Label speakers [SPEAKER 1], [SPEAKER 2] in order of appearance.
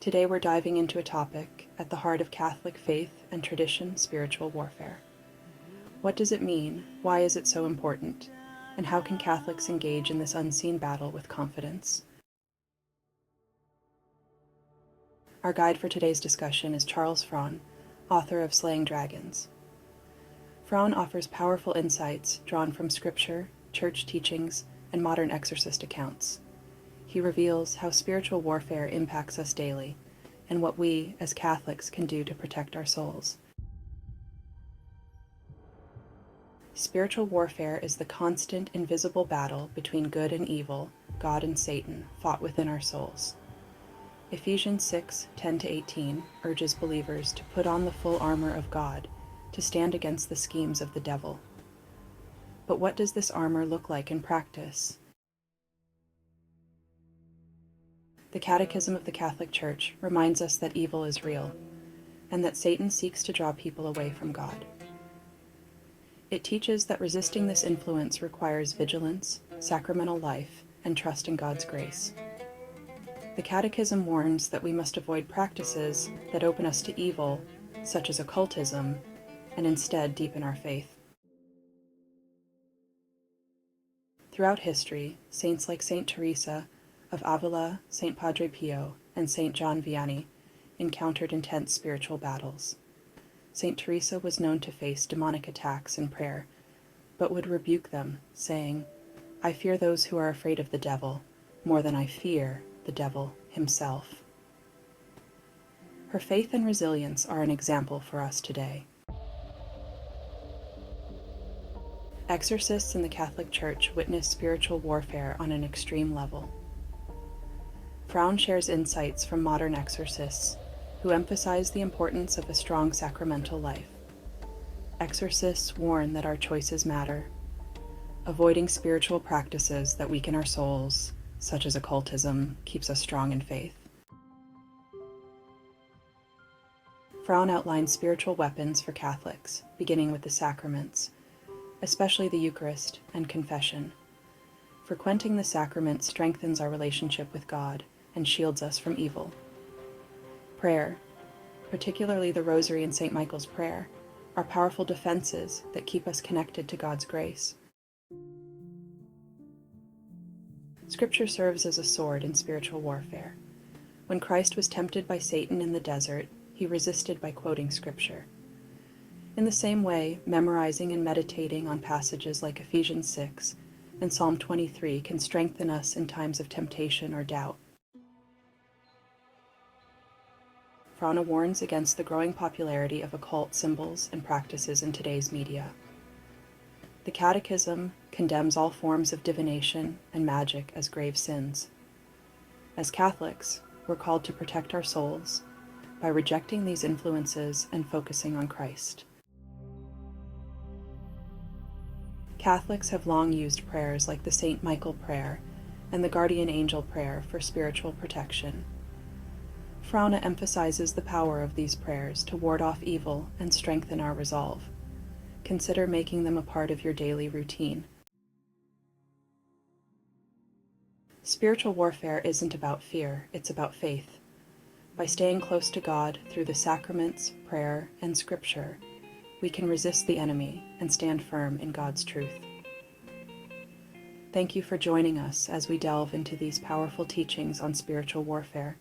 [SPEAKER 1] Today we're diving into a topic at the heart of Catholic faith and tradition: spiritual warfare. What does it mean? Why is it so important? And how can Catholics engage in this unseen battle with confidence? Our guide for today's discussion is Charles Fraun, author of Slaying Dragons. Fraun offers powerful insights drawn from scripture, church teachings, and modern exorcist accounts. He reveals how spiritual warfare impacts us daily, and what we, as Catholics, can do to protect our souls. Spiritual warfare is the constant, invisible battle between good and evil, God and Satan, fought within our souls. Ephesians 6:10-18 urges believers to put on the full armor of God, to stand against the schemes of the devil. But what does this armor look like in practice? The Catechism of the Catholic Church reminds us that evil is real, and that Satan seeks to draw people away from God. It teaches that resisting this influence requires vigilance, sacramental life, and trust in God's grace. The Catechism warns that we must avoid practices that open us to evil, such as occultism, and instead deepen our faith. Throughout history, saints like Saint Teresa of Avila, Saint Padre Pio, and Saint John Vianney encountered intense spiritual battles. Saint Teresa was known to face demonic attacks in prayer, but would rebuke them, saying, "I fear those who are afraid of the devil more than I fear the devil himself." Her faith and resilience are an example for us today. Exorcists in the Catholic Church witness spiritual warfare on an extreme level. Fraun shares insights from modern exorcists who emphasize the importance of a strong sacramental life. Exorcists warn that our choices matter, avoiding spiritual practices that weaken our souls, such as occultism, keeps us strong in faith. Fraun outlines spiritual weapons for Catholics, beginning with the sacraments, especially the Eucharist and confession. Frequenting the sacrament strengthens our relationship with God and shields us from evil. Prayer, particularly the Rosary and St. Michael's Prayer, are powerful defenses that keep us connected to God's grace. Scripture serves as a sword in spiritual warfare. When Christ was tempted by Satan in the desert, he resisted by quoting Scripture. In the same way, memorizing and meditating on passages like Ephesians 6 and Psalm 23 can strengthen us in times of temptation or doubt. Fraun warns against the growing popularity of occult symbols and practices in today's media. The Catechism condemns all forms of divination and magic as grave sins. As Catholics, we're called to protect our souls by rejecting these influences and focusing on Christ. Catholics have long used prayers like the St. Michael Prayer and the Guardian Angel Prayer for spiritual protection. Fraun emphasizes the power of these prayers to ward off evil and strengthen our resolve. Consider making them a part of your daily routine. Spiritual warfare isn't about fear, it's about faith. By staying close to God through the sacraments, prayer, and Scripture, we can resist the enemy and stand firm in God's truth. Thank you for joining us as we delve into these powerful teachings on spiritual warfare.